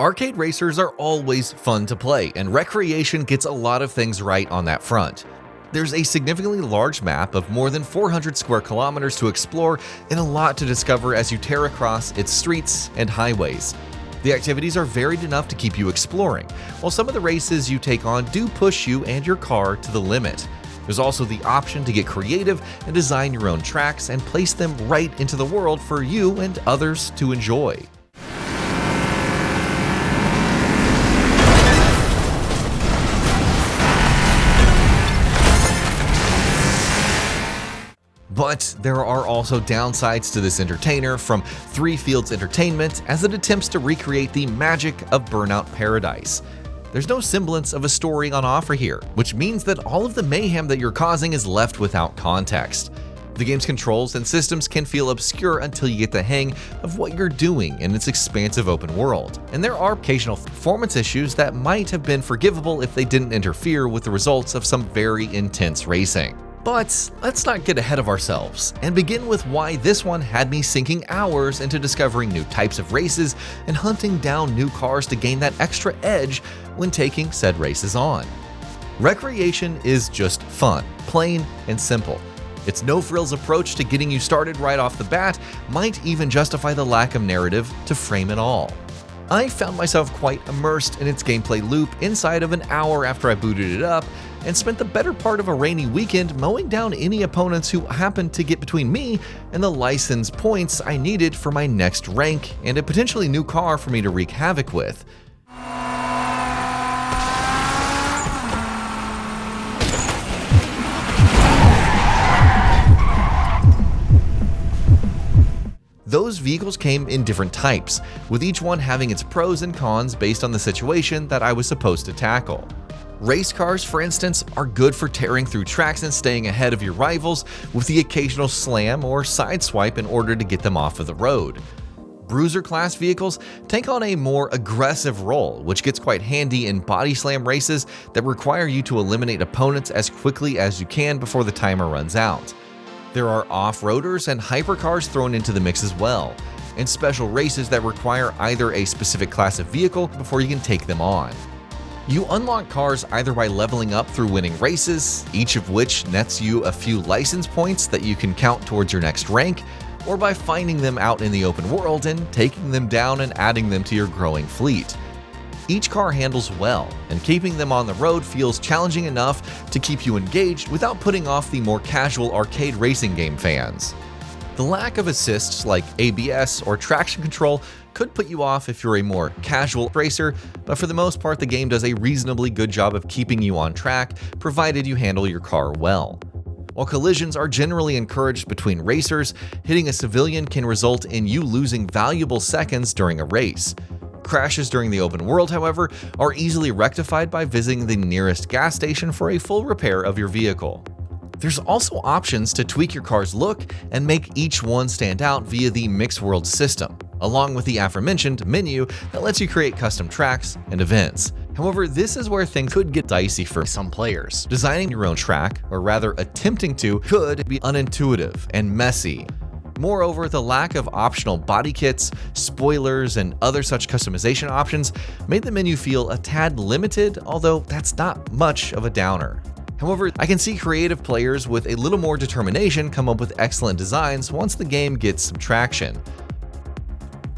Arcade racers are always fun to play, and Wreckreation gets a lot of things right on that front. There's a significantly large map of more than 400 square kilometers to explore and a lot to discover as you tear across its streets and highways. The activities are varied enough to keep you exploring, while some of the races you take on do push you and your car to the limit. There's also the option to get creative and design your own tracks and place them right into the world for you and others to enjoy. But there are also downsides to this entertainer from Three Fields Entertainment as it attempts to recreate the magic of Burnout Paradise. There's no semblance of a story on offer here, which means that all of the mayhem that you're causing is left without context. The game's controls and systems can feel obscure until you get the hang of what you're doing in its expansive open world, and there are occasional performance issues that might have been forgivable if they didn't interfere with the results of some very intense racing. But let's not get ahead of ourselves and begin with why this one had me sinking hours into discovering new types of races and hunting down new cars to gain that extra edge when taking said races on. Wreckreation is just fun, plain and simple. Its no-frills approach to getting you started right off the bat might even justify the lack of narrative to frame it all. I found myself quite immersed in its gameplay loop inside of an hour after I booted it up, and spent the better part of a rainy weekend mowing down any opponents who happened to get between me and the license points I needed for my next rank and a potentially new car for me to wreak havoc with. Those vehicles came in different types, with each one having its pros and cons based on the situation that I was supposed to tackle. Race cars, for instance, are good for tearing through tracks and staying ahead of your rivals with the occasional slam or sideswipe in order to get them off of the road. Bruiser-class vehicles take on a more aggressive role, which gets quite handy in body slam races that require you to eliminate opponents as quickly as you can before the timer runs out. There are off-roaders and hypercars thrown into the mix as well, and special races that require either a specific class of vehicle before you can take them on. You unlock cars either by leveling up through winning races, each of which nets you a few license points that you can count towards your next rank, or by finding them out in the open world and taking them down and adding them to your growing fleet. Each car handles well, and keeping them on the road feels challenging enough to keep you engaged without putting off the more casual arcade racing game fans. The lack of assists like ABS or traction control could put you off if you're a more casual racer, but for the most part the game does a reasonably good job of keeping you on track, provided you handle your car well. While collisions are generally encouraged between racers, hitting a civilian can result in you losing valuable seconds during a race. Crashes during the open world, however, are easily rectified by visiting the nearest gas station for a full repair of your vehicle. There's also options to tweak your car's look and make each one stand out via the Mixed World system, along with the aforementioned menu that lets you create custom tracks and events. However, this is where things could get dicey for some players. Designing your own track, or rather attempting to, could be unintuitive and messy. Moreover, the lack of optional body kits, spoilers, and other such customization options made the menu feel a tad limited, although that's not much of a downer. However, I can see creative players with a little more determination come up with excellent designs once the game gets some traction.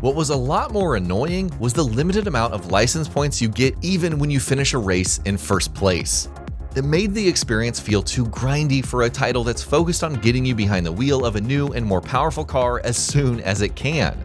What was a lot more annoying was the limited amount of license points you get even when you finish a race in first place. It made the experience feel too grindy for a title that's focused on getting you behind the wheel of a new and more powerful car as soon as it can.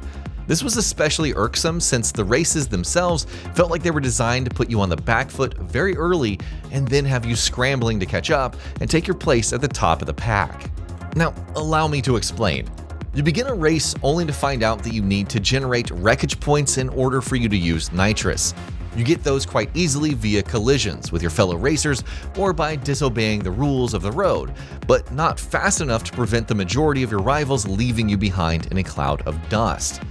This was especially irksome since the races themselves felt like they were designed to put you on the back foot very early and then have you scrambling to catch up and take your place at the top of the pack. Now, allow me to explain. You begin a race only to find out that you need to generate wreckage points in order for you to use nitrous. You get those quite easily via collisions with your fellow racers or by disobeying the rules of the road, but not fast enough to prevent the majority of your rivals leaving you behind in a cloud of dust.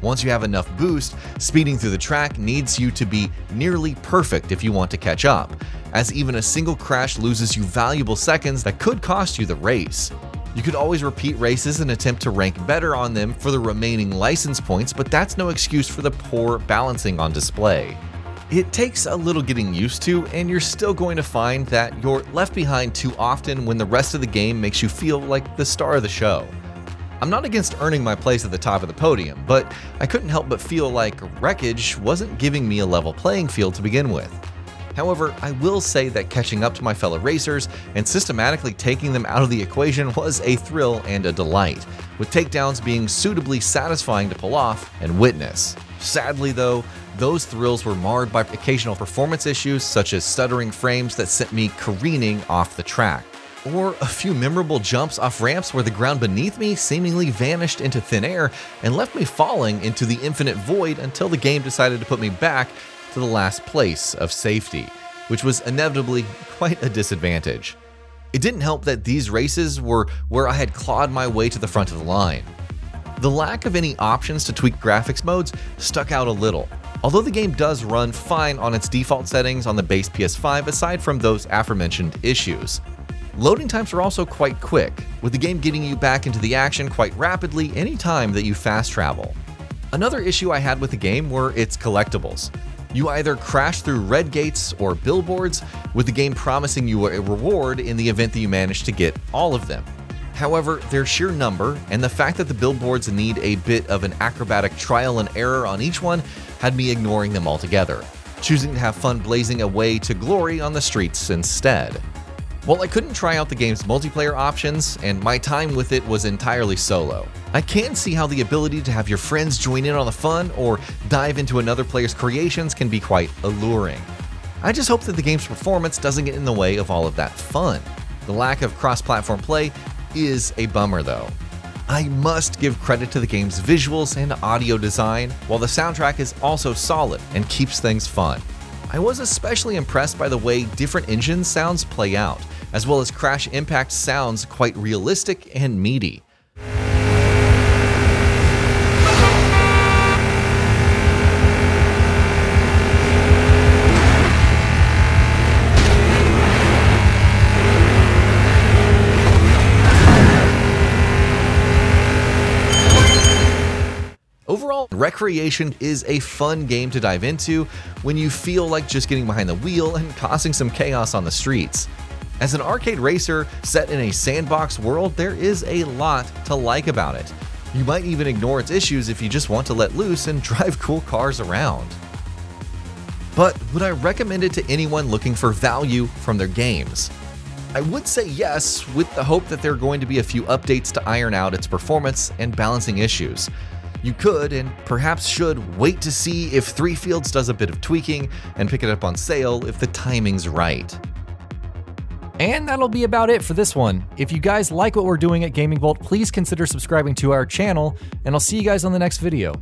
Once you have enough boost, speeding through the track needs you to be nearly perfect if you want to catch up, as even a single crash loses you valuable seconds that could cost you the race. You could always repeat races and attempt to rank better on them for the remaining license points, but that's no excuse for the poor balancing on display. It takes a little getting used to, and you're still going to find that you're left behind too often when the rest of the game makes you feel like the star of the show. I'm not against earning my place at the top of the podium, but I couldn't help but feel like Wreckage wasn't giving me a level playing field to begin with. However, I will say that catching up to my fellow racers and systematically taking them out of the equation was a thrill and a delight, with takedowns being suitably satisfying to pull off and witness. Sadly though, those thrills were marred by occasional performance issues such as stuttering frames that sent me careening off the track, or a few memorable jumps off ramps where the ground beneath me seemingly vanished into thin air and left me falling into the infinite void until the game decided to put me back to the last place of safety, which was inevitably quite a disadvantage. It didn't help that these races were where I had clawed my way to the front of the line. The lack of any options to tweak graphics modes stuck out a little, although the game does run fine on its default settings on the base PS5 aside from those aforementioned issues. Loading times are also quite quick, with the game getting you back into the action quite rapidly anytime that you fast travel. Another issue I had with the game were its collectibles. You either crash through red gates or billboards, with the game promising you a reward in the event that you manage to get all of them. However, their sheer number and the fact that the billboards need a bit of an acrobatic trial and error on each one had me ignoring them altogether, choosing to have fun blazing away to glory on the streets instead. While I couldn't try out the game's multiplayer options, and my time with it was entirely solo, I can see how the ability to have your friends join in on the fun or dive into another player's creations can be quite alluring. I just hope that the game's performance doesn't get in the way of all of that fun. The lack of cross-platform play is a bummer though. I must give credit to the game's visuals and audio design, while the soundtrack is also solid and keeps things fun. I was especially impressed by the way different engine sounds play out, as well as Crash Impact sounds quite realistic and meaty. Overall, Wreckreation is a fun game to dive into when you feel like just getting behind the wheel and causing some chaos on the streets. As an arcade racer set in a sandbox world, there is a lot to like about it. You might even ignore its issues if you just want to let loose and drive cool cars around. But would I recommend it to anyone looking for value from their games? I would say yes, with the hope that there are going to be a few updates to iron out its performance and balancing issues. You could and perhaps should wait to see if Three Fields does a bit of tweaking and pick it up on sale if the timing's right. And that'll be about it for this one. If you guys like what we're doing at GamingBolt, please consider subscribing to our channel, and I'll see you guys on the next video.